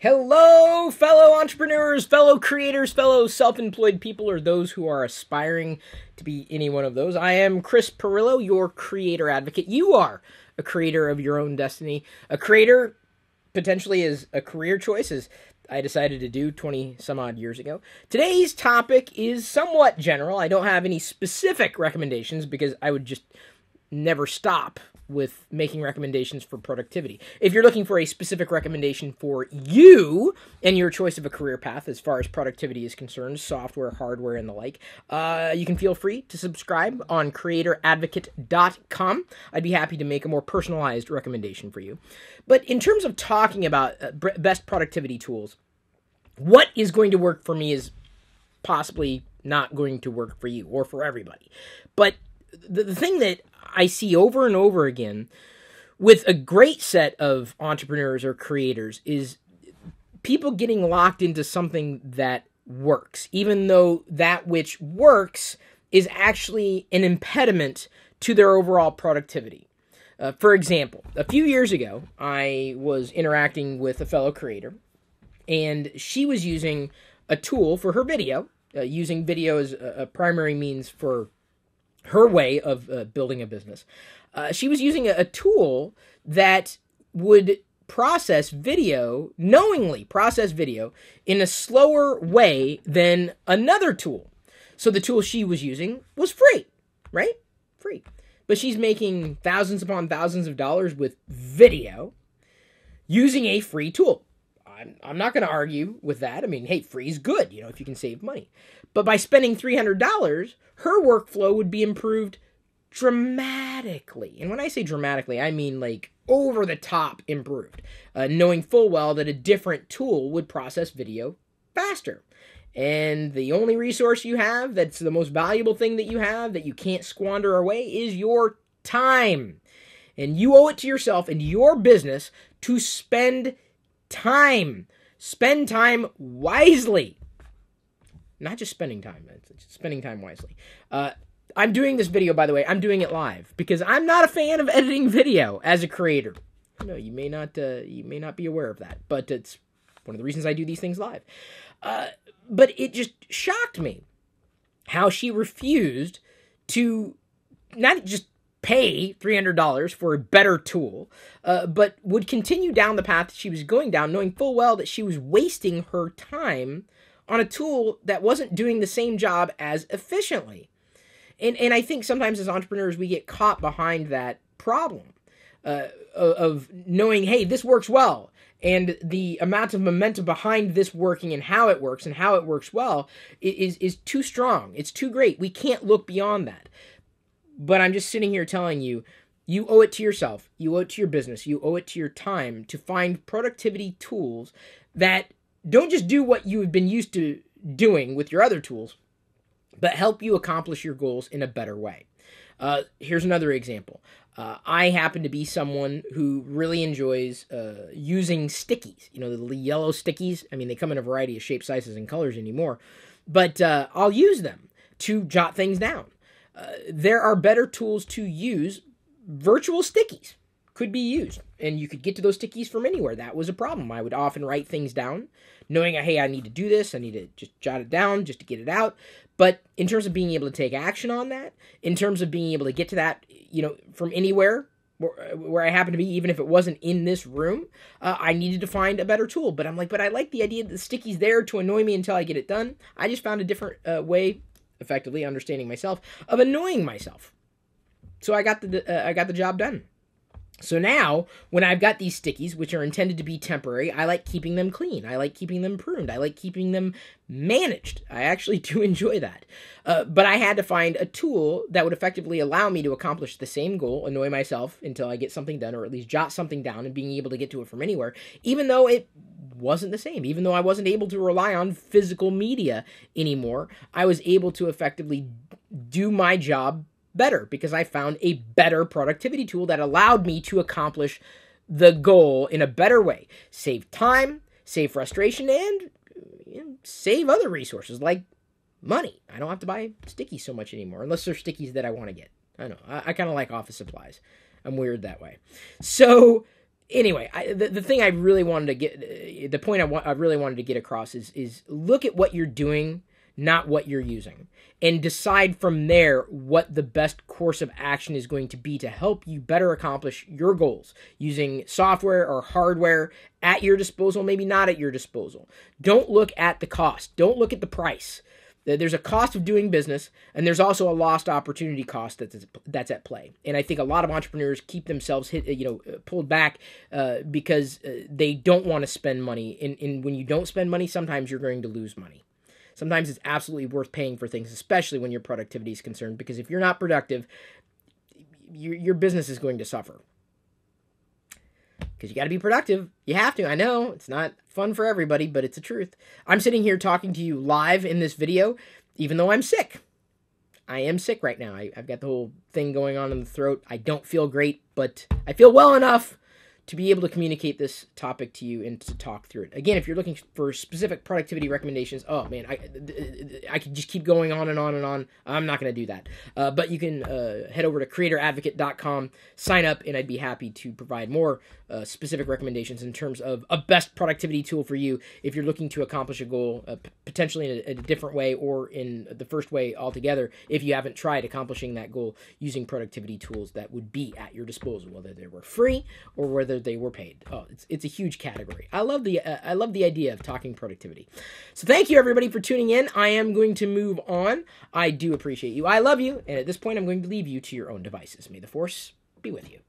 Hello, fellow entrepreneurs, fellow creators, fellow self-employed people, or those who are aspiring to be any one of those. I am Chris Perillo, your creator advocate. You are a creator of your own destiny. A creator potentially is a career choice, as I decided to do 20 some odd years ago. Today's topic is somewhat general. I don't have any specific recommendations because I would just never stop with making recommendations for productivity. If you're looking for a specific recommendation for you and your choice of a career path as far as productivity is concerned, software, hardware, and the like, you can feel free to subscribe on CreatorAdvocate.com. I'd be happy to make a more personalized recommendation for you. But in terms of talking about best productivity tools, what is going to work for me is possibly not going to work for you or for everybody. But the thing that I see over and over again with a great set of entrepreneurs or creators is people getting locked into something that works, even though that which works is actually an impediment to their overall productivity. For example, a few years ago, I was interacting with a fellow creator, and she was using a tool for her video, using video as a primary means for her way of building a business. She was using a tool that would knowingly process video in a slower way than another tool. So the tool she was using was free, right? Free. But she's making thousands upon thousands of dollars with video using a free tool. I'm not going to argue with that. I mean, hey, free is good, if you can save money. But by spending $300, her workflow would be improved dramatically. And when I say dramatically, I mean like over the top improved, knowing full well that a different tool would process video faster. And the only resource you have that's the most valuable thing that you have that you can't squander away is your time. And you owe it to yourself and your business to spend time. Spend time wisely. Not just spending time, it's spending time wisely. I'm doing this video, by the way, I'm doing it live because I'm not a fan of editing video as a creator. No, you may not be aware of that, but it's one of the reasons I do these things live. But it just shocked me how she refused to not just pay $300 for a better tool, but would continue down the path she was going down, knowing full well that she was wasting her time on a tool that wasn't doing the same job as efficiently. And I think sometimes as entrepreneurs, we get caught behind that problem of knowing, hey, this works well. And the amount of momentum behind this working and how it works well is too strong. It's too great. We can't look beyond that. But I'm just sitting here telling you, you owe it to yourself, you owe it to your business, you owe it to your time to find productivity tools that don't just do what you've been used to doing with your other tools, but help you accomplish your goals in a better way. Here's another example. I happen to be someone who really enjoys using stickies, the yellow stickies. I mean, they come in a variety of shapes, sizes, and colors anymore, but I'll use them to jot things down. There are better tools to use. Virtual stickies could be used, and you could get to those stickies from anywhere. That was a problem. I would often write things down, knowing, hey, I need to do this. I need to just jot it down just to get it out. But in terms of being able to take action on that, in terms of being able to get to that, from anywhere where I happen to be, even if it wasn't in this room, I needed to find a better tool. But I'm like, but I like the idea that the sticky's there to annoy me until I get it done. I just found a different way, effectively understanding myself, of annoying myself. So I got the job done. So now, when I've got these stickies, which are intended to be temporary, I like keeping them clean. I like keeping them pruned. I like keeping them managed. I actually do enjoy that. But I had to find a tool that would effectively allow me to accomplish the same goal, annoy myself until I get something done, or at least jot something down and being able to get to it from anywhere, even though it wasn't the same. Even though I wasn't able to rely on physical media anymore, I was able to effectively do my job better because I found a better productivity tool that allowed me to accomplish the goal in a better way. Save time, save frustration, and save other resources like money. I don't have to buy stickies so much anymore, unless they're stickies that I want to get. I know. I kind of like office supplies. I'm weird that way. So Anyway, the thing I really wanted to get, the point I really wanted to get across is look at what you're doing, not what you're using, and decide from there what the best course of action is going to be to help you better accomplish your goals using software or hardware at your disposal, maybe not at your disposal. Don't look at the cost. Don't look at the price. There's a cost of doing business, and there's also a lost opportunity cost that's at play. And I think a lot of entrepreneurs keep themselves pulled back because they don't want to spend money. And when you don't spend money, sometimes you're going to lose money. Sometimes it's absolutely worth paying for things, especially when your productivity is concerned, because if you're not productive, your business is going to suffer. Because you got to be productive. You have to. I know it's not fun for everybody, but it's the truth. I'm sitting here talking to you live in this video, even though I'm sick. I am sick right now. I've got the whole thing going on in the throat. I don't feel great, but I feel well enough to be able to communicate this topic to you and to talk through it. Again, if you're looking for specific productivity recommendations, oh man, I could just keep going on and on and on. I'm not going to do that. But you can head over to CreatorAdvocate.com, sign up, and I'd be happy to provide more specific recommendations in terms of a best productivity tool for you if you're looking to accomplish a goal, potentially in a different way or in the first way altogether, if you haven't tried accomplishing that goal using productivity tools that would be at your disposal, whether they were free or whether they were paid. Oh, it's a huge category. I love the idea of talking productivity. So thank you everybody for tuning in. I am going to move on. I do appreciate you. I love you. And at this point, I'm going to leave you to your own devices. May the force be with you.